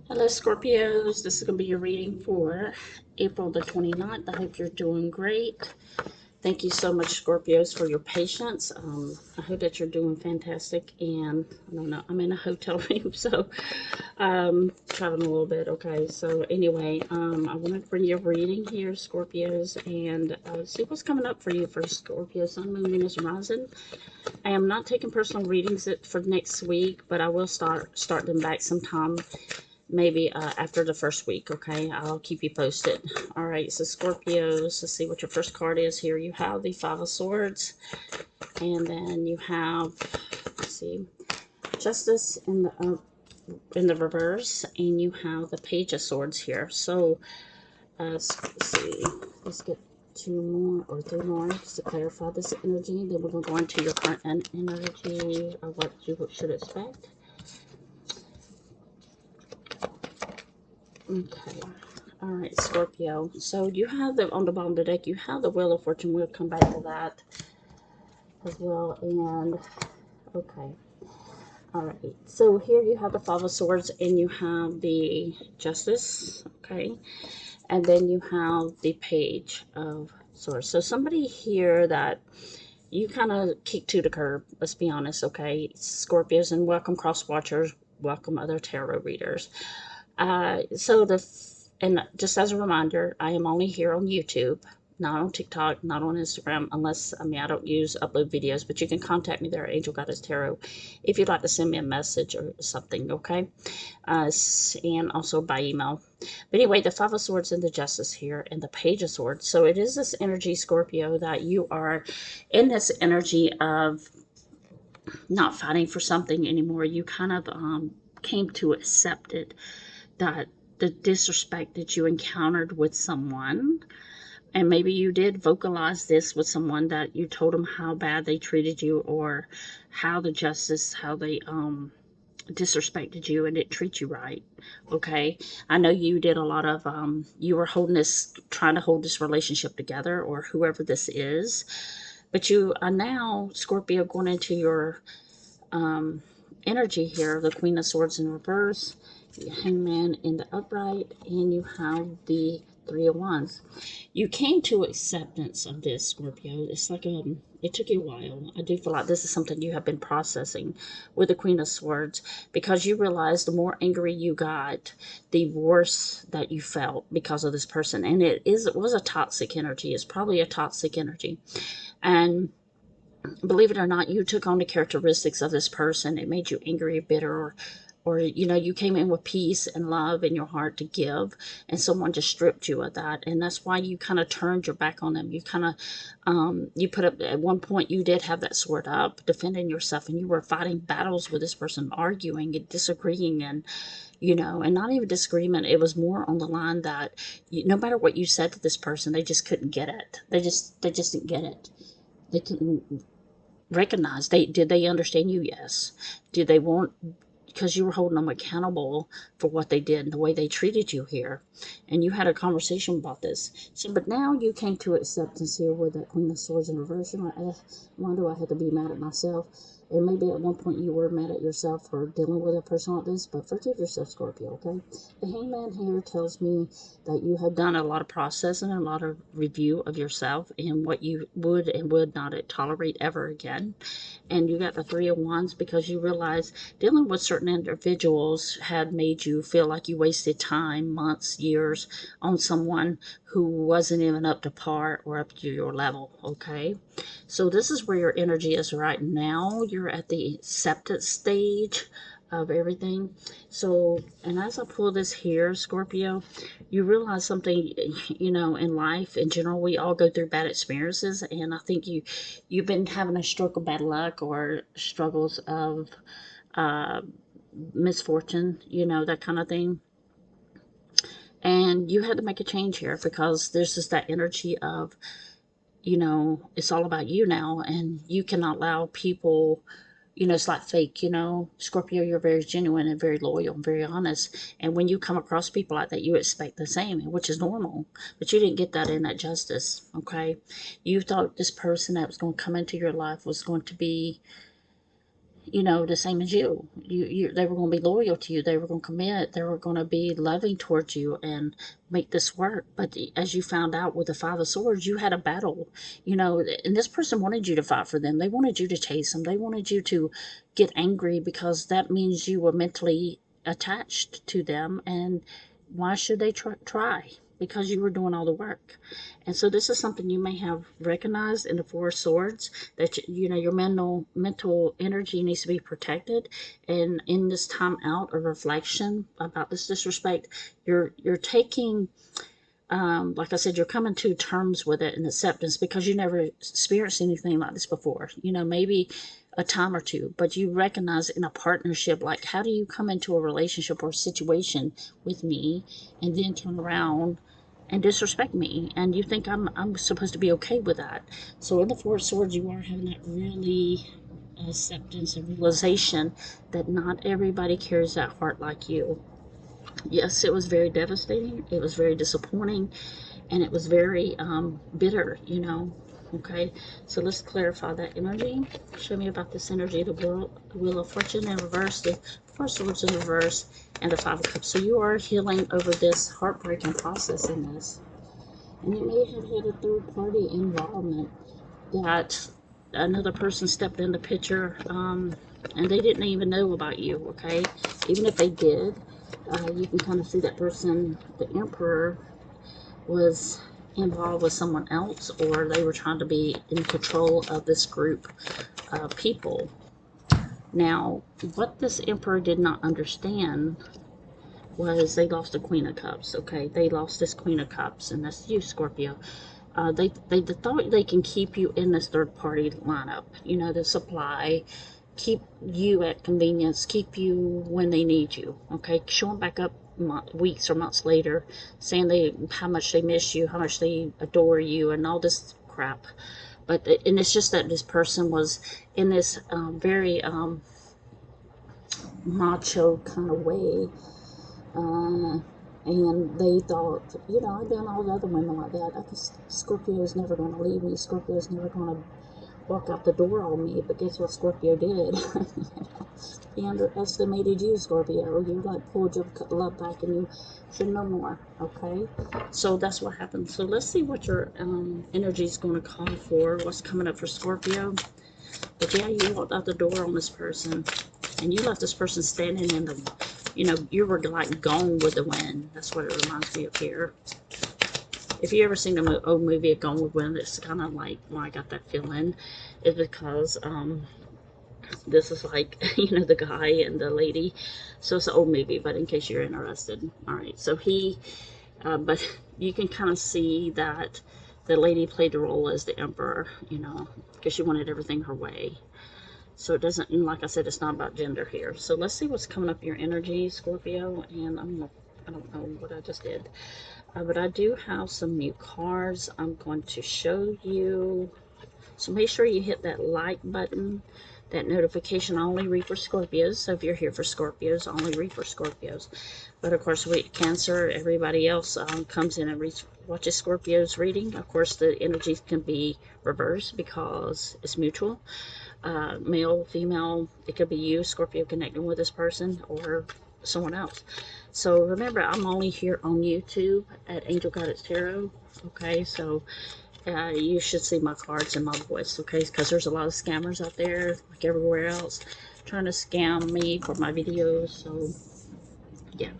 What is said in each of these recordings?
Hello, Scorpios. This is going to be your reading for April the 29th. I hope you're doing great. Thank you so much, Scorpios, for your patience. I hope that you're doing fantastic. And I don't know, I'm in a hotel room, so traveling a little bit. Okay, so anyway, I wanted to bring you a reading here, Scorpios, and see what's coming up for you for Scorpio, Sun, Moon, Venus, and Rising. I am not taking personal readings for next week, but I will start them back sometime maybe after the first week. Okay, I'll keep you posted. All right, so Scorpios, let's see what your first card is here. You have the Five of Swords, and then you have, let's see, Justice in the reverse, and you have the Page of Swords here. So let's see, let's get two more or three more just to clarify this energy. Then we're going to go into your current energy of what you should expect. Okay. All right, Scorpio. So you have the, on the bottom of the deck, you have the Wheel of Fortune. We'll come back to that as well. And, okay. All right. So here you have the Five of Swords and you have the Justice. Okay. And then you have the Page of Swords. So somebody here that you kind of kicked to the curb, let's be honest. Okay. Scorpios, and welcome cross watchers. Welcome other tarot readers. And just as a reminder, I am only here on YouTube, not on TikTok, not on Instagram, unless, I mean, I don't use upload videos, but you can contact me there, Angel Goddess Tarot, if you'd like to send me a message or something, okay? And also by email. But anyway, the Five of Swords and the Justice here, and the Page of Swords. So it is this energy, Scorpio, that you are in this energy of not fighting for something anymore. You kind of came to accept it, that the disrespect that you encountered with someone, and maybe you did vocalize this with someone, that you told them how bad they treated you, or how they disrespected you and didn't treat you right. Okay, I know you did a lot of you were trying to hold this relationship together, or whoever this is, but you are now, Scorpio, going into your energy here, the Queen of Swords in reverse, the Hangman in the upright, and you have the Three of Wands. You came to acceptance of this, Scorpio. It's like it took you a while. I do feel like this is something you have been processing with the Queen of Swords, because you realized the more angry you got, the worse that you felt because of this person. And it was a toxic energy. It's probably a toxic energy. And believe it or not, you took on the characteristics of this person. It made you angry, bitter, or you came in with peace and love in your heart to give, and someone just stripped you of that, and that's why you kind of turned your back on them. You kind of you put up, at one point you did have that sword up defending yourself, and you were fighting battles with this person, arguing and disagreeing, and and not even disagreement. It was more on the line that no matter what you said to this person, they just couldn't get it. They just didn't get it. They couldn't recognize. Did they understand you? Yes. Did they want, because you were holding them accountable for what they did and the way they treated you here, and you had a conversation about this. So, but now you came to acceptance here with that Queen of Swords in reverse. You're like, why do I have to be mad at myself? And maybe at one point you were mad at yourself for dealing with a person like this, but forgive yourself, Scorpio, okay? The Hangman here tells me that you have done a lot of processing, a lot of review of yourself and what you would and would not tolerate ever again. And you got the Three of Wands because you realize dealing with certain individuals had made you feel like you wasted time, months, years on someone who wasn't even up to par or up to your level, okay? So this is where your energy is right now. You're at the acceptance stage of everything. So, and as I pull this here, Scorpio, you realize something, in life in general, we all go through bad experiences, and I think you've been having a stroke of bad luck or struggles of uh, misfortune, that kind of thing. And you had to make a change here because there's just that energy of, it's all about you now, and you cannot allow people, it's like fake, Scorpio, you're very genuine and very loyal and very honest. And when you come across people like that, you expect the same, which is normal. But you didn't get that in that Justice, okay? You thought this person that was going to come into your life was going to be, you know, the same as you. They were going to be loyal to you. They were going to commit. They were going to be loving towards you and make this work. But as you found out with the Five of Swords, you had a battle, you know, and this person wanted you to fight for them. They wanted you to chase them. They wanted you to get angry because that means you were mentally attached to them. And why should they try? Because you were doing all the work. And so this is something you may have recognized in the Four of Swords, that you know your mental energy needs to be protected. And in this time out of reflection about this disrespect, you're taking, like I said, you're coming to terms with it and acceptance, because you never experienced anything like this before. You know, maybe a time or two, but you recognize in a partnership, like, how do you come into a relationship or a situation with me and then turn around and disrespect me, and you think I'm supposed to be okay with that? So in the Four of Swords, you are having that really acceptance and realization that not everybody carries that heart like you. Yes, it was very devastating, it was very disappointing, and it was very bitter, you know. Okay, so let's clarify that energy. Show me about this energy: the Wheel of Fortune in reverse, the Four of Swords in reverse, and the Five of Cups. So you are healing over this heartbreaking process in this. And you may have had a third party involvement, that another person stepped in the picture, and they didn't even know about you, okay? Even if they did, you can kind of see that person, the Emperor, was involved with someone else, or they were trying to be in control of this group of people. Now, what this Emperor did not understand was they lost the Queen of Cups, okay? They lost this Queen of Cups, and that's you, Scorpio. They thought they can keep you in this third party lineup, you know, the supply, keep you at convenience, keep you when they need you, okay? Showing back up weeks or months later, saying how much they miss you, how much they adore you, and all this crap. But and it's just that this person was in this very macho kind of way, and they thought, you know, I've done all the other women like that. Scorpio is never going to leave me. Scorpio is never going to walk out the door on me. But guess what Scorpio did? He underestimated you, Scorpio. You like pulled your love back and you said no more. Okay, so that's what happened. So let's see what your energy is going to call for. What's coming up for Scorpio? But yeah, you walked out the door on this person, and you left this person standing in the, you know, you were like gone with the wind. That's what it reminds me of here. If you ever seen an old movie, A Gone with the Wind, it's kind of like why I got that feeling is because this is like, you know, the guy and the lady. So it's an old movie, but in case you're interested. All right, so but you can kind of see that the lady played the role as the Emperor, you know, because she wanted everything her way. So it doesn't, and like I said, it's not about gender here. So let's see what's coming up your energy, Scorpio. And I don't know what I just did. But I do have some new cards I'm going to show you. So make sure you hit that like button, that notification. I only read for Scorpios. So if you're here for Scorpios, I only read for Scorpios. But of course, Cancer, everybody else comes in and watches Scorpios reading. Of course, the energies can be reversed because it's mutual. Male, female, it could be you, Scorpio, connecting with this person, or someone else. So remember, I'm only here on YouTube at Angel Guidance Tarot. Okay, so you should see my cards and my voice, okay? Because there's a lot of scammers out there, like everywhere else, trying to scam me for my videos. So yeah.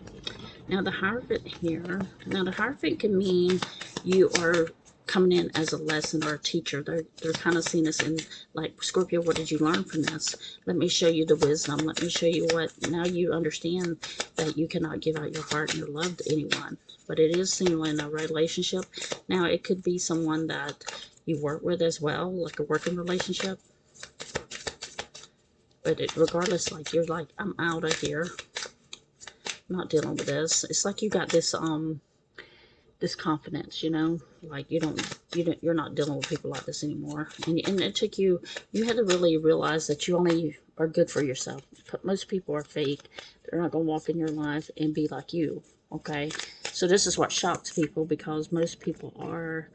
Now the Hierophant here. Now the Hierophant can mean you are coming in as a lesson or a teacher. They're kind of seeing this in, like, Scorpio, what did you learn from this? Let me show you the wisdom. Let me show you what, now you understand that you cannot give out your heart and your love to anyone. But it is seen in a relationship. Now it could be someone that you work with as well, like a working relationship. But regardless, like, you're like, I'm out of here. I'm not dealing with this. It's like you got this this confidence, you know, like you're not dealing with people like this anymore. And it took you had to really realize that you only are good for yourself. Most people are fake. They're not going to walk in your life and be like you, okay? So this is what shocks people, because most people are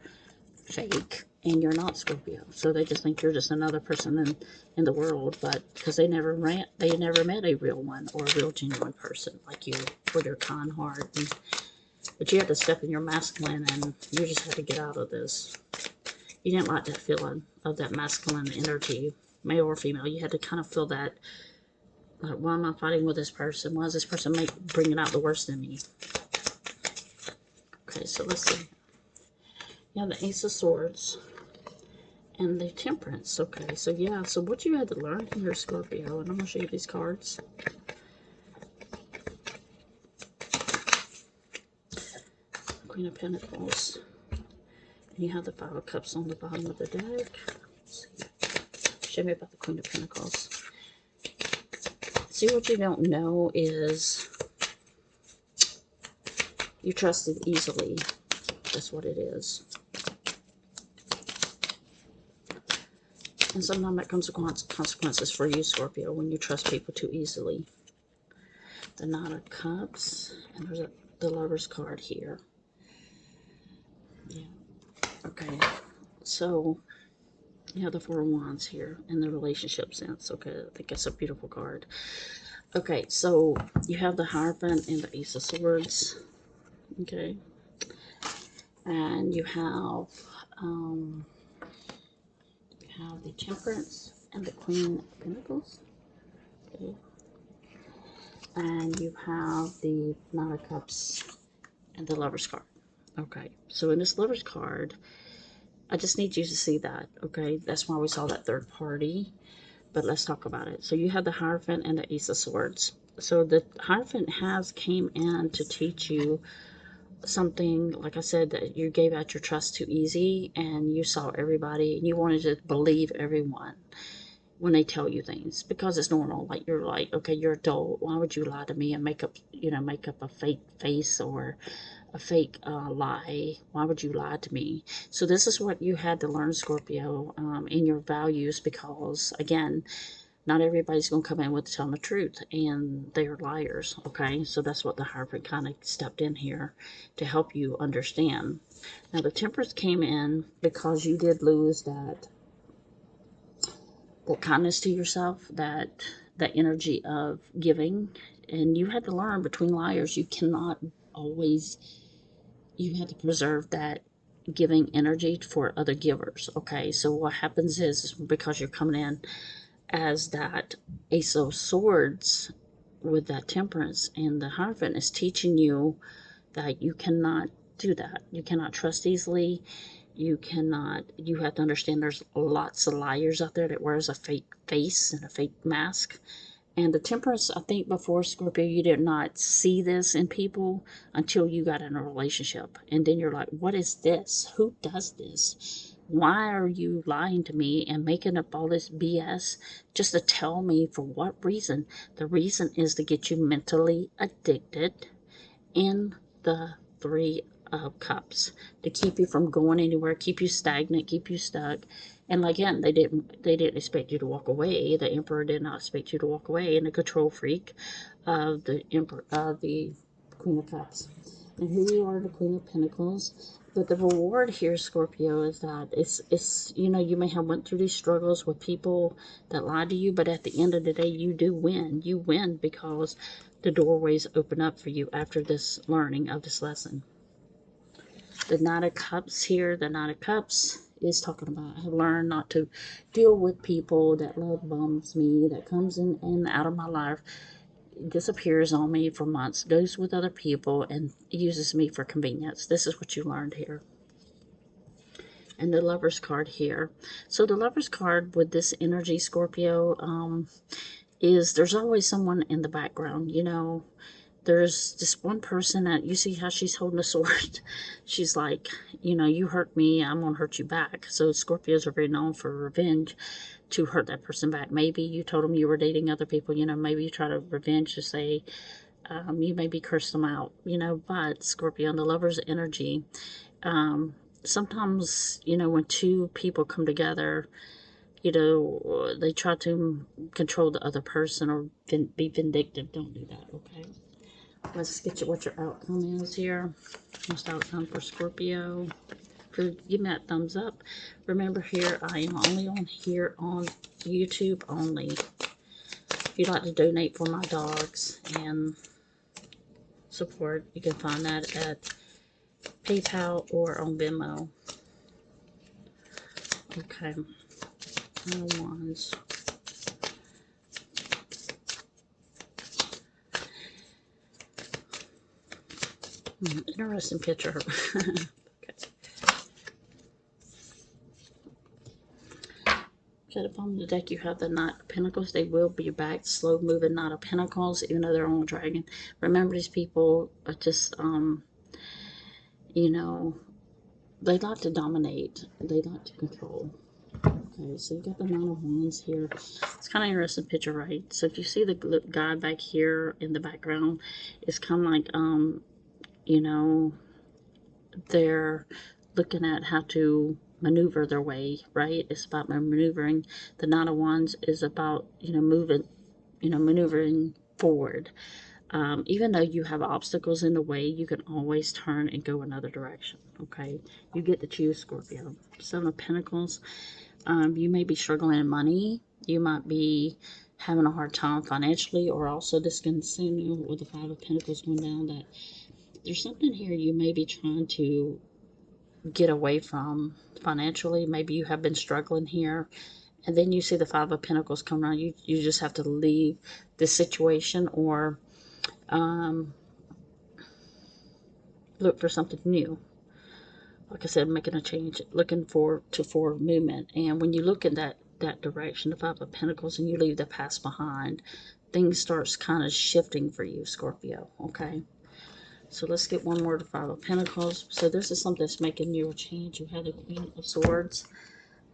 fake. and you're not Scorpio. So they just think you're just another person in the world, but because they never met a real one or a real genuine person like you with their kind heart. But you had to step in your masculine, and you just had to get out of this. You didn't like that feeling of that masculine energy, male or female. You had to kind of feel that, like, why am I fighting with this person? Why is this person bringing out the worst in me? Okay, so let's see. You have the Ace of Swords and the Temperance. Okay, so yeah, so what you had to learn here, Scorpio, and I'm going to show you these cards. Queen of Pentacles. And you have the Five of Cups on the bottom of the deck. Let's see. Show me about the Queen of Pentacles. See, what you don't know is you trusted easily. That's what it is. And sometimes that comes with consequences for you, Scorpio, when you trust people too easily. The Knight of Cups, and there's the Lover's card here. Yeah. Okay. So, you have the Four of Wands here in the relationship sense. Okay, I think it's a beautiful card. Okay, so you have the Hierophant and the Ace of Swords. Okay. And you have the Temperance and the Queen of Pentacles. Okay. And you have the Knight of Cups and the Lover's card. Okay, so in this Lover's card, I just need you to see that, okay? That's why we saw that third party, but let's talk about it. So you have the Hierophant and the Ace of Swords. So the Hierophant came in to teach you something, like I said, that you gave out your trust too easy, and you saw everybody, and you wanted to believe everyone when they tell you things, because it's normal. Like, you're like, okay, you're adult, why would you lie to me and make up a fake face or a fake lie? Why would you lie to me? So this is what you had to learn, Scorpio, in your values, because again, not everybody's going to come in with telling the truth, and they're liars. Okay, so that's what the Hierophant kind of stepped in here to help you understand. Now the Temperance came in because you did lose that kindness to yourself, that energy of giving, and you had to learn, between liars, you cannot always, you have to preserve that giving energy for other givers. Okay, so what happens is, because you're coming in as that Ace of Swords with that Temperance, and the Hierophant is teaching you that you cannot do that. You cannot trust easily. You have to understand there's lots of liars out there that wears a fake face and a fake mask. And the Temperance, I think before, Scorpio, you did not see this in people until you got in a relationship. And then you're like, what is this? Who does this? Why are you lying to me and making up all this BS just to tell me for what reason? The reason is to get you mentally addicted in the Three of Cups, to keep you from going anywhere, keep you stagnant, keep you stuck. And again, they didn't expect you to walk away. The Emperor did not expect you to walk away, and the control freak of the Queen of Cups. And here you are, the Queen of Pentacles. But the reward here, Scorpio, is that it's you may have went through these struggles with people that lied to you, but at the end of the day, you do win. You win because the doorways open up for you after this learning of this lesson. The Knight of Cups here, the Knight of Cups is talking about, I have learned not to deal with people that love bombs me, that comes in and out of my life, disappears on me for months, goes with other people, and uses me for convenience. This is what you learned here. And the Lover's card here. So the Lover's card with this energy, Scorpio, is there's always someone in the background. There's this one person that you see how she's holding a sword. She's like, you hurt me, I'm going to hurt you back. So Scorpios are very known for revenge, to hurt that person back. Maybe you told them you were dating other people, maybe you try to revenge to say, you maybe curse them out, but Scorpio, the Lover's energy, sometimes, when two people come together, they try to control the other person or be vindictive. Don't do that, okay? Let's get you what your outcome is here. Most outcome for Scorpio. for giving that thumbs up. Remember, here I am only on here on YouTube only. If you'd like to donate for my dogs and support, you can find that at PayPal or on Venmo. Okay. Wands. Interesting picture. Okay. At the bottom of the deck, you have the Knight of Pentacles. They will be back. Slow moving Knight of Pentacles, even though they're on a dragon. Remember, these people are just, you know, they like to dominate. They like to control. Okay, so you got the Nine of Wands here. It's kind of interesting picture, right? So if you see the guy back here in the background, it's kind of like, you know, they're looking at how to maneuver their way, right? It's about maneuvering. The Nine of Wands is about, you know, maneuvering forward. Even though you have obstacles in the way, you can always turn and go another direction, okay? You get to choose, Scorpio. Seven of Pentacles. You may be struggling in money. You might be having a hard time financially, or also this can signal with the Five of Pentacles going down that there's something here you may be trying to get away from financially. Maybe you have been struggling here, and then you see the Five of Pentacles come around. You just have to leave this situation, or look for something new. Like I said, making a change, looking forward movement. And when you look in that direction, the Five of Pentacles, and you leave the past behind, things starts kind of shifting for you, Scorpio. Okay. So let's get one more to Five of Pentacles. So this is something that's making you a change. You have the Queen of Swords.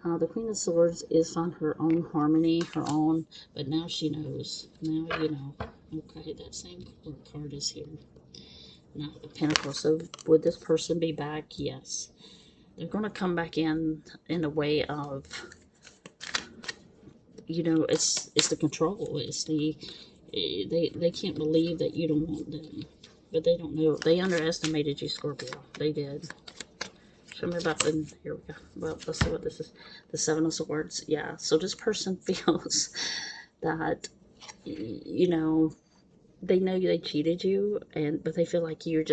The Queen of Swords is on her own harmony, her own, but now she knows. Now you know. Okay, that same card is here. Now the Pentacles. So would this person be back? Yes. They're going to come back in a way of, you know, it's the control. It's the, they can't believe that you don't want them. But they don't know. They underestimated you, Scorpio. They did. Show me about the, here we go. Well, let's see what this is. The Seven of Swords. Yeah, so this person feels that, you know, they know they cheated you, but they feel like you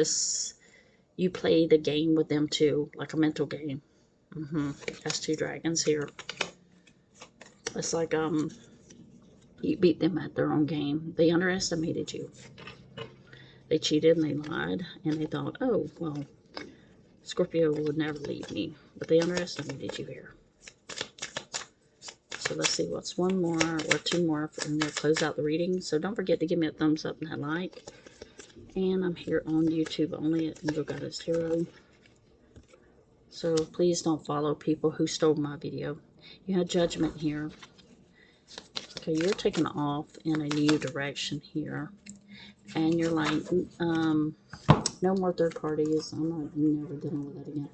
played a game with them too, like a mental game. That's two dragons here. It's like, you beat them at their own game. They underestimated you. They cheated and they lied, and they thought, oh, well, Scorpio would never leave me. But they underestimated you here. So let's see what's one more or two more, and we'll close out the reading. So don't forget to give me a thumbs up and that like. And I'm here on YouTube only at Angel Goddess Tarot. So please don't follow people who stole my video. You have Judgment here. Okay, you're taking off in a new direction here. And you're like, no more third parties. I'm never dealing with that again.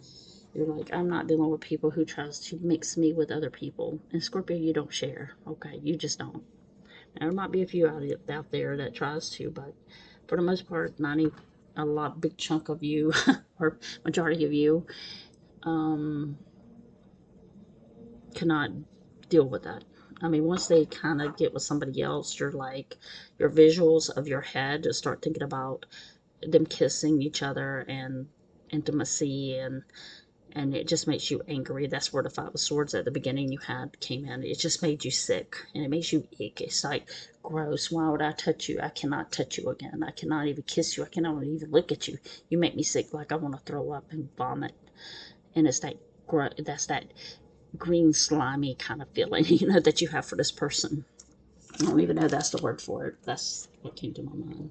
You're like, I'm not dealing with people who tries to mix me with other people. And Scorpio, you don't share. Okay, you just don't. Now, there might be a few out there that tries to, but for the most part, big chunk of you, or majority of you, cannot deal with that. I mean, once they kind of get with somebody else, you're like, your visuals of your head just start thinking about them kissing each other and intimacy, and it just makes you angry. That's where the Five of Swords at the beginning came in. It just made you sick, and it makes you ick. It's like, gross. Why would I touch you? I cannot touch you again. I cannot even kiss you. I cannot even look at you. You make me sick, like I want to throw up and vomit. And it's that's that green slimy kind of feeling, you know, that you have for this person. I don't even know that's the word for it. That's what came to my mind.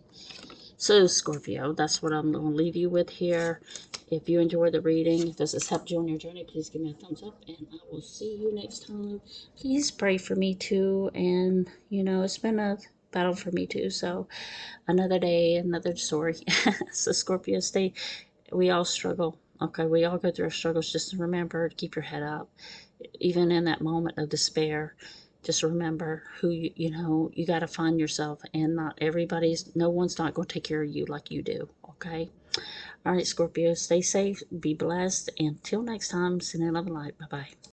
So, Scorpio, that's what I'm going to leave you with here. If you enjoyed the reading, if this has helped you on your journey, please give me a thumbs up, and I will see you next time. Please pray for me too, and, you know, it's been a battle for me too, so another day, another story. So, Scorpio, we all struggle, okay? We all go through our struggles. Just remember to keep your head up. Even in that moment of despair, just remember who you know, you got to find yourself, and no one's not going to take care of you like you do, okay? All right, Scorpio, stay safe, be blessed. Until next time, sending love and light. Bye bye.